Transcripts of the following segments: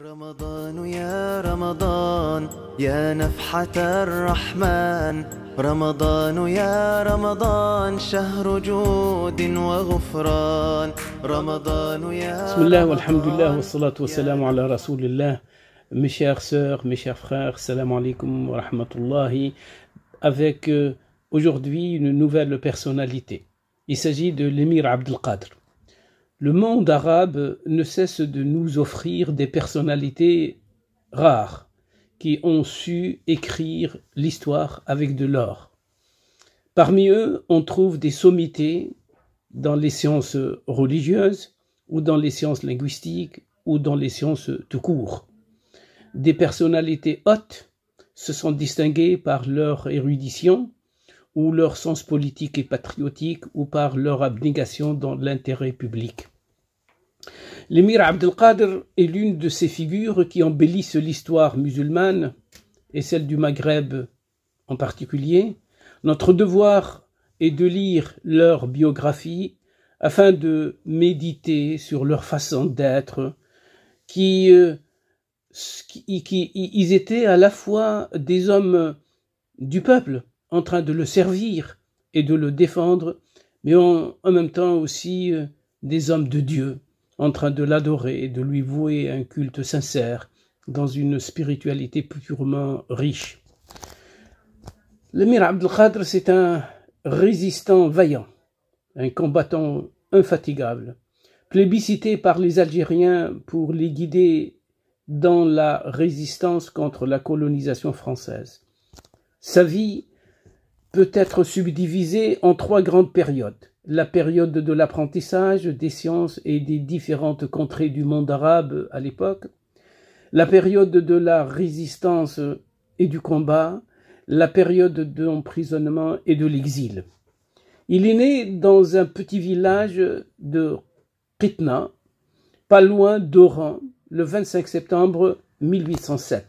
رمضان يا رمضان يا نفحة الرحمن رمضان يا رمضان شهر جود وغفران رمضان يا بسم الله والحمد لله والصلاة والسلام على رسول الله. Mes chères sœurs, mes chers frères, salam alaikum wa rahmatullahi, avec aujourd'hui une nouvelle personnalité. Il s'agit de l'émir Abd al-Qadr. Le monde arabe ne cesse de nous offrir des personnalités rares qui ont su écrire l'histoire avec de l'or. Parmi eux, on trouve des sommités dans les sciences religieuses ou dans les sciences linguistiques ou dans les sciences tout court. Des personnalités hautes se sont distinguées par leur érudition ou leur sens politique et patriotique ou par leur abnégation dans l'intérêt public. L'émir Abd al-Qadr est l'une de ces figures qui embellissent l'histoire musulmane et celle du Maghreb en particulier. Notre devoir est de lire leur biographie afin de méditer sur leur façon d'être, ils étaient à la fois des hommes du peuple en train de le servir et de le défendre, mais en même temps aussi des hommes de Dieu en train de l'adorer et de lui vouer un culte sincère dans une spiritualité purement riche. L'émir Abd al-Qadr, c'est un résistant vaillant, un combattant infatigable, plébiscité par les Algériens pour les guider dans la résistance contre la colonisation française. Sa vie peut être subdivisée en trois grandes périodes. La période de l'apprentissage des sciences et des différentes contrées du monde arabe à l'époque, la période de la résistance et du combat, la période de l'emprisonnement et de l'exil. Il est né dans un petit village de Qitna, pas loin d'Oran, le 25 septembre 1807.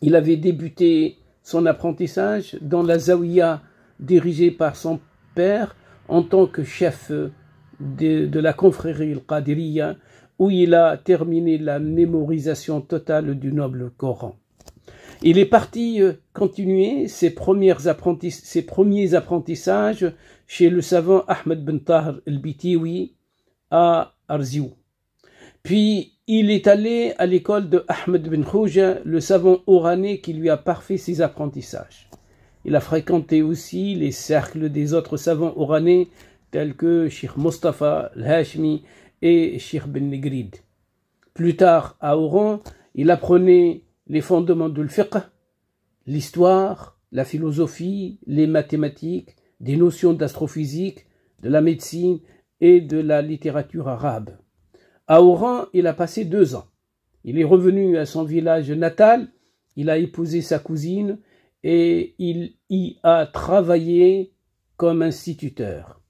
Il avait débuté son apprentissage dans la Zawiya dirigée par son père en tant que chef de la confrérie al-Qadiriya, où il a terminé la mémorisation totale du noble Coran. Il est parti continuer ses premiers apprentissages chez le savant Ahmed ben Tahr al-Bitiwi à Arziou. Puis il est allé à l'école de Ahmed ben Khouja, le savant oranais qui lui a parfait ses apprentissages. Il a fréquenté aussi les cercles des autres savants oranais tels que Cheikh Mustafa al-Hashmi et Cheikh Ben Negrid. Plus tard, à Oran, il apprenait les fondements du fiqh, l'histoire, la philosophie, les mathématiques, des notions d'astrophysique, de la médecine et de la littérature arabe. À Oran, il a passé 2 ans. Il est revenu à son village natal, il a épousé sa cousine et il y a travaillé comme instituteur.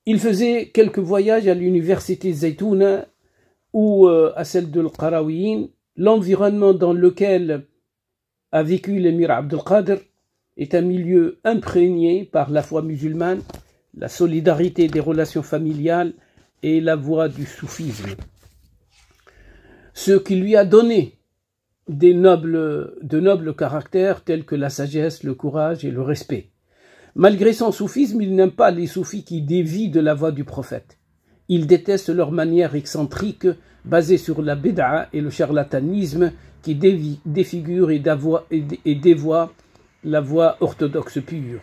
Il faisait quelques voyages à l'université Zaytouna ou à celle de l'Qarawiyin. L'environnement dans lequel a vécu l'émir Abd al-Qadr est un milieu imprégné par la foi musulmane, la solidarité des relations familiales et la voie du soufisme. Ce qui lui a donné de nobles caractères tels que la sagesse, le courage et le respect. Malgré son soufisme, il n'aime pas les soufis qui dévient de la voie du prophète. Il déteste leur manière excentrique basée sur la bid'a et le charlatanisme qui défigure et dévoie la voie orthodoxe pure.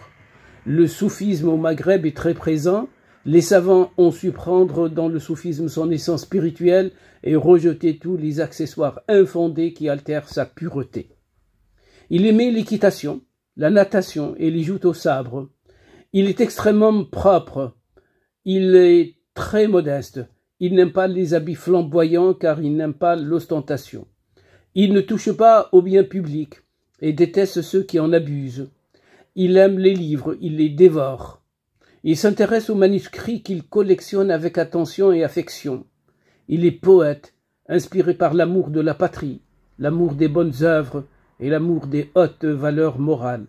Le soufisme au Maghreb est très présent. Les savants ont su prendre dans le soufisme son essence spirituelle et rejeter tous les accessoires infondés qui altèrent sa pureté. Il aimait l'équitation, la natation et les joutes au sabre. Il est extrêmement propre. Il est très modeste. Il n'aime pas les habits flamboyants car il n'aime pas l'ostentation. Il ne touche pas aux biens publics et déteste ceux qui en abusent. Il aime les livres, il les dévore. Il s'intéresse aux manuscrits qu'il collectionne avec attention et affection. Il est poète, inspiré par l'amour de la patrie, l'amour des bonnes œuvres et l'amour des hautes valeurs morales.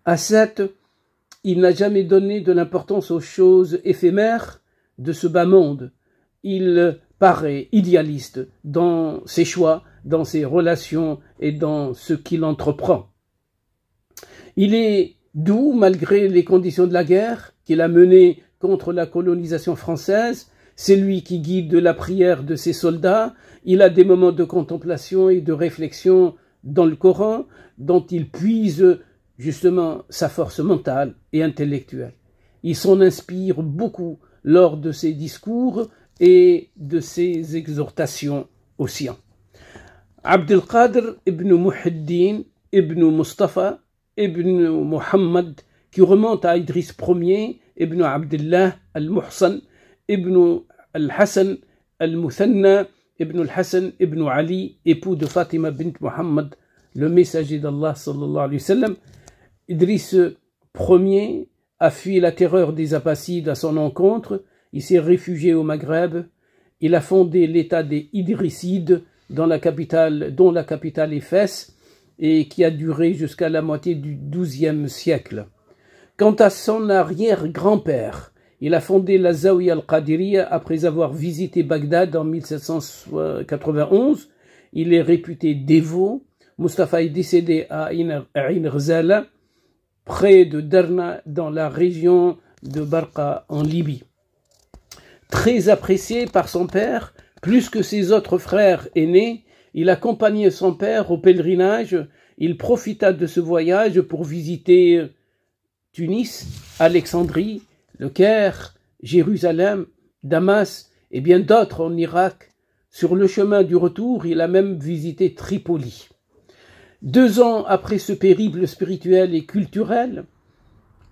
Ascète, il n'a jamais donné de l'importance aux choses éphémères de ce bas monde. Il paraît idéaliste dans ses choix, dans ses relations et dans ce qu'il entreprend. Il est doux malgré les conditions de la guerre qu'il a menée contre la colonisation française. C'est lui qui guide la prière de ses soldats. Il a des moments de contemplation et de réflexion dans le Coran dont il puise justement sa force mentale et intellectuelle. Il s'en inspire beaucoup lors de ses discours et de ses exhortations aux siens. Abdelkader ibn Muhiddin ibn Mustafa ibn Muhammad, qui remonte à Idriss Ier, ibn Abdullah al-Muhsan, ibn al-Hassan al-Muthanna, ibn al-Hassan ibn Ali, époux de Fatima bint Muhammad, le messager d'Allah sallallahu alayhi wa sallam. Idriss Ier a fui la terreur des Abbassides à son encontre. Il s'est réfugié au Maghreb. Il a fondé l'état des Idrissides dont la capitale est Fès et qui a duré jusqu'à la moitié du XIIe siècle. Quant à son arrière-grand-père, il a fondé la Zawiya al-Qadiriyya après avoir visité Bagdad en 1791. Il est réputé dévot. Mustafa est décédé à Ain Ghazala, près de Derna, dans la région de Barqa, en Libye. Très apprécié par son père, plus que ses autres frères aînés, il accompagnait son père au pèlerinage. Il profita de ce voyage pour visiter Tunis, Alexandrie, le Caire, Jérusalem, Damas et bien d'autres en Irak. Sur le chemin du retour, il a même visité Tripoli. 2 ans après ce périple spirituel et culturel,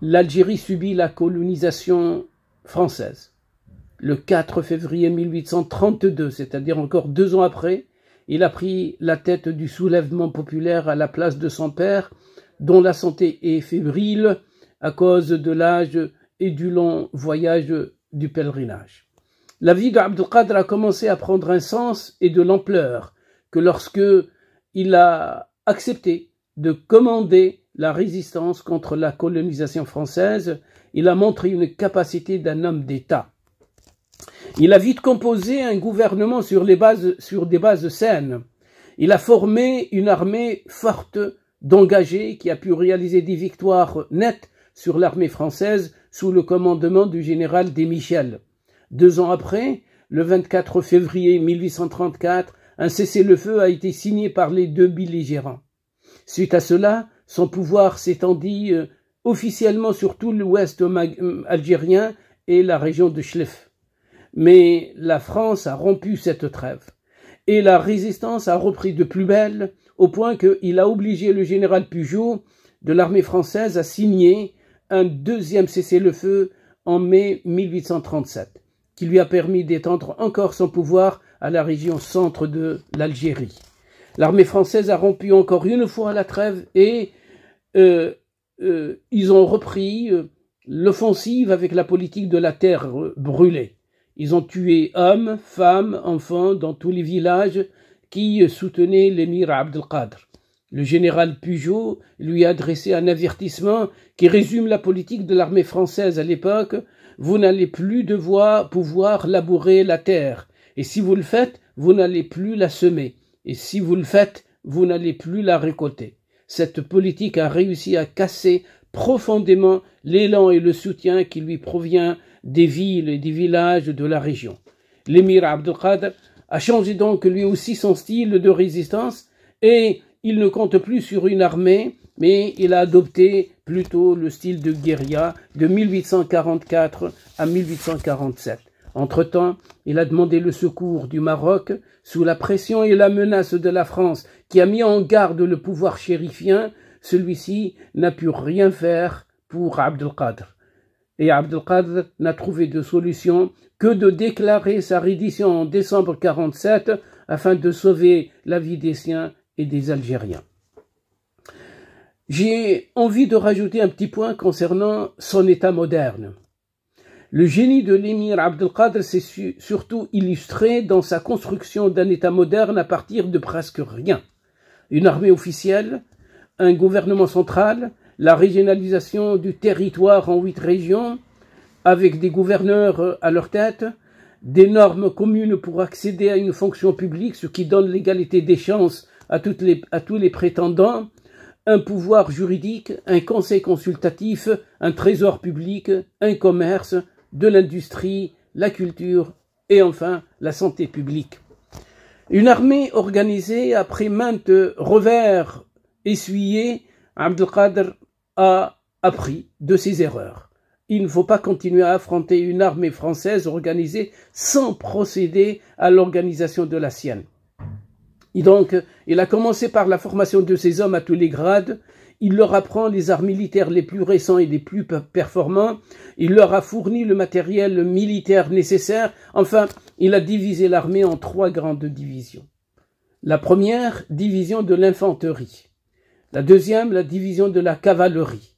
l'Algérie subit la colonisation française. Le 4 février 1832, c'est-à-dire encore 2 ans après, il a pris la tête du soulèvement populaire à la place de son père, dont la santé est fébrile à cause de l'âge et du long voyage du pèlerinage. La vie d'Abdelkader a commencé à prendre un sens et de l'ampleur que lorsque il a accepté de commander la résistance contre la colonisation française. Il a montré une capacité d'un homme d'État. Il a vite composé un gouvernement sur des bases saines. Il a formé une armée forte d'engagés qui a pu réaliser des victoires nettes sur l'armée française sous le commandement du général Desmichel. 2 ans après, le 24 février 1834, un cessez-le-feu a été signé par les 2 belligérants. Suite à cela, son pouvoir s'étendit officiellement sur tout l'ouest algérien et la région de Chlef. Mais la France a rompu cette trêve et la résistance a repris de plus belle au point qu'il a obligé le général Pujoulx de l'armée française à signer un 2e cessez-le-feu en mai 1837, qui lui a permis d'étendre encore son pouvoir à la région centre de l'Algérie. L'armée française a rompu encore une fois la trêve et ils ont repris l'offensive avec la politique de la terre brûlée. Ils ont tué hommes, femmes, enfants dans tous les villages qui soutenaient l'émir Abdelkader. Le général Pujoulx lui a adressé un avertissement qui résume la politique de l'armée française à l'époque. Vous n'allez plus pouvoir labourer la terre. Et si vous le faites, vous n'allez plus la semer. Et si vous le faites, vous n'allez plus la récolter. Cette politique a réussi à casser profondément l'élan et le soutien qui lui provient des villes et des villages de la région. L'émir Abdelkader a changé donc lui aussi son style de résistance et il ne compte plus sur une armée, mais il a adopté plutôt le style de guérilla de 1844 à 1847. Entre-temps, il a demandé le secours du Maroc sous la pression et la menace de la France qui a mis en garde le pouvoir chérifien. Celui-ci n'a pu rien faire pour Abdelkader. Et Abdelkader n'a trouvé de solution que de déclarer sa reddition en décembre 1947 afin de sauver la vie des siens et des Algériens. J'ai envie de rajouter un petit point concernant son état moderne. Le génie de l'émir Abdelkader s'est surtout illustré dans sa construction d'un état moderne à partir de presque rien. Une armée officielle, un gouvernement central, la régionalisation du territoire en 8 régions, avec des gouverneurs à leur tête, des normes communes pour accéder à une fonction publique, ce qui donne l'égalité des chances à tous les prétendants, un pouvoir juridique, un conseil consultatif, un trésor public, un commerce, de l'industrie, la culture et enfin la santé publique. Une armée organisée après maintes revers essuyés, Abdelkader a appris de ses erreurs. Il ne faut pas continuer à affronter une armée française organisée sans procéder à l'organisation de la sienne. Et donc, il a commencé par la formation de ces hommes à tous les grades. Il leur apprend les arts militaires les plus récents et les plus performants. Il leur a fourni le matériel militaire nécessaire. Enfin, il a divisé l'armée en 3 grandes divisions. La première, division de l'infanterie. La deuxième, la division de la cavalerie.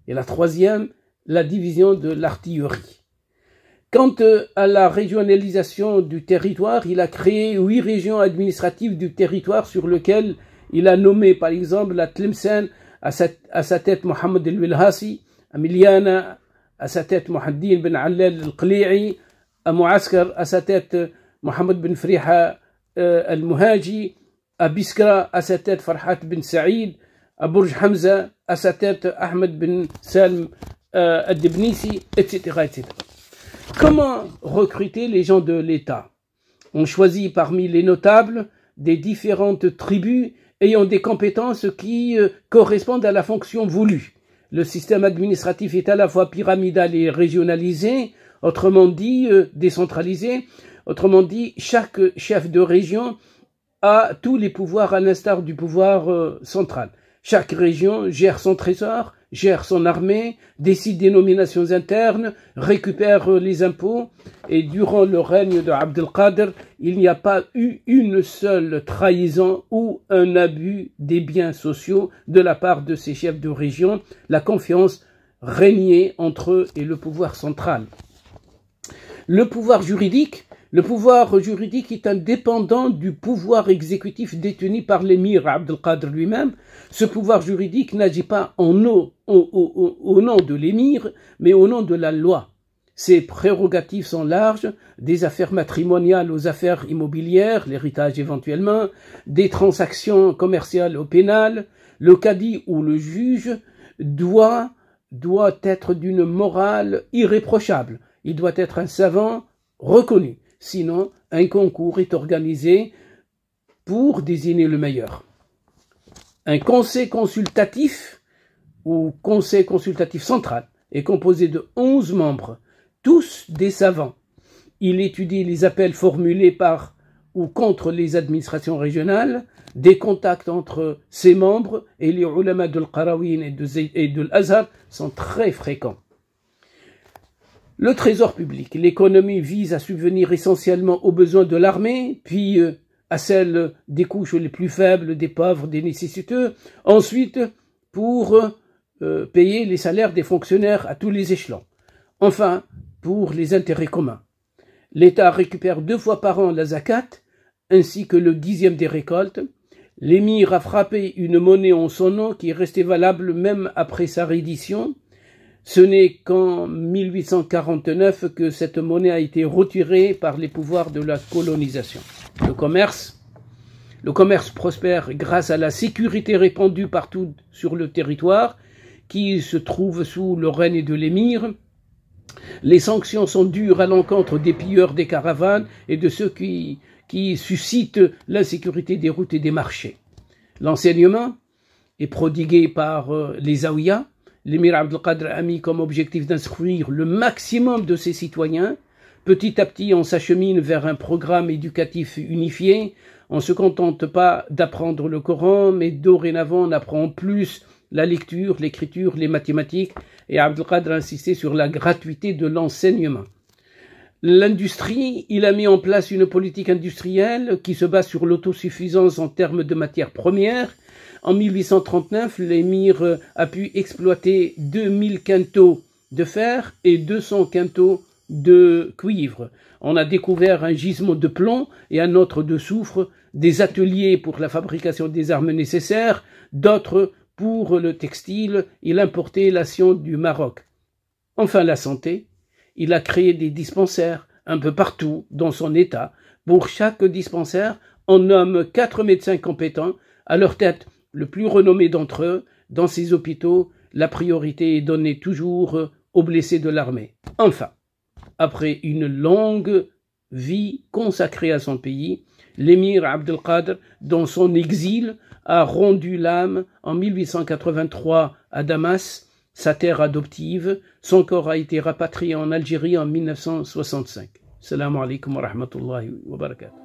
Et la troisième, la division de l'artillerie. Quant à la régionalisation du territoire, il a créé 8 régions administratives du territoire sur lesquelles il a nommé par exemple la Tlemcen à sa tête Mohamed El-Wilhassi, à Miliana à sa tête Mohaddin Ben Allal Al-Qli'i, à Mouaskar à sa tête Mohamed Ben Friha Al-Muhaji, à Biskra à sa tête Farhat Ben Saïd, à Burj Hamza à sa tête Ahmed Ben Salm Al-Dibnisi, etc., etc. Comment recruter les gens de l'État? On choisit parmi les notables des différentes tribus ayant des compétences qui correspondent à la fonction voulue. Le système administratif est à la fois pyramidal et régionalisé, autrement dit décentralisé. Autrement dit, chaque chef de région a tous les pouvoirs à l'instar du pouvoir central. Chaque région gère son trésor, gère son armée, décide des nominations internes, récupère les impôts. Et durant le règne de Abdelkader, il n'y a pas eu une seule trahison ou un abus des biens sociaux de la part de ces chefs de région. La confiance régnait entre eux et le pouvoir central. Le pouvoir juridique est indépendant du pouvoir exécutif détenu par l'émir Abdelkader lui-même. Ce pouvoir juridique n'agit pas au nom de l'émir, mais au nom de la loi. Ses prérogatives sont larges, des affaires matrimoniales aux affaires immobilières, l'héritage éventuellement, des transactions commerciales au pénal. Le cadi ou le juge doit être d'une morale irréprochable. Il doit être un savant reconnu. Sinon, un concours est organisé pour désigner le meilleur. Un conseil consultatif ou conseil consultatif central est composé de 11 membres, tous des savants. Il étudie les appels formulés par ou contre les administrations régionales. Des contacts entre ses membres et les ulama de l'Qarawin et de l'Azhar sont très fréquents. Le trésor public, l'économie vise à subvenir essentiellement aux besoins de l'armée, puis à celles des couches les plus faibles, des pauvres, des nécessiteux. Ensuite, pour payer les salaires des fonctionnaires à tous les échelons. Enfin, pour les intérêts communs. L'État récupère 2 fois par an la zakat, ainsi que le 10e des récoltes. L'émir a frappé une monnaie en son nom qui est restée valable même après sa reddition. Ce n'est qu'en 1849 que cette monnaie a été retirée par les pouvoirs de la colonisation. Le commerce prospère grâce à la sécurité répandue partout sur le territoire qui se trouve sous le règne de l'émir. Les sanctions sont dures à l'encontre des pilleurs des caravanes et de ceux qui suscitent l'insécurité des routes et des marchés. L'enseignement est prodigué par les zaouïas. L'émir Abdelkader a mis comme objectif d'instruire le maximum de ses citoyens. Petit à petit, on s'achemine vers un programme éducatif unifié. On ne se contente pas d'apprendre le Coran, mais dorénavant, on apprend plus la lecture, l'écriture, les mathématiques. Et Abdelkader a insisté sur la gratuité de l'enseignement. L'industrie, il a mis en place une politique industrielle qui se base sur l'autosuffisance en termes de matières premières. En 1839, l'émir a pu exploiter 2000 quintaux de fer et 200 quintaux de cuivre. On a découvert un gisement de plomb et un autre de soufre, des ateliers pour la fabrication des armes nécessaires, d'autres pour le textile et l'importation du Maroc. Enfin, la santé. Il a créé des dispensaires, un peu partout dans son État. Pour chaque dispensaire, on nomme 4 médecins compétents. À leur tête, le plus renommé d'entre eux. Dans ces hôpitaux, la priorité est donnée toujours aux blessés de l'armée. Enfin, après une longue vie consacrée à son pays, l'émir Abdelkader, dans son exil, a rendu l'âme en 1883 à Damas, sa terre adoptive. Son corps a été rapatrié en Algérie en 1965. Salam alaikum wa rahmatullahi wa barakatuh.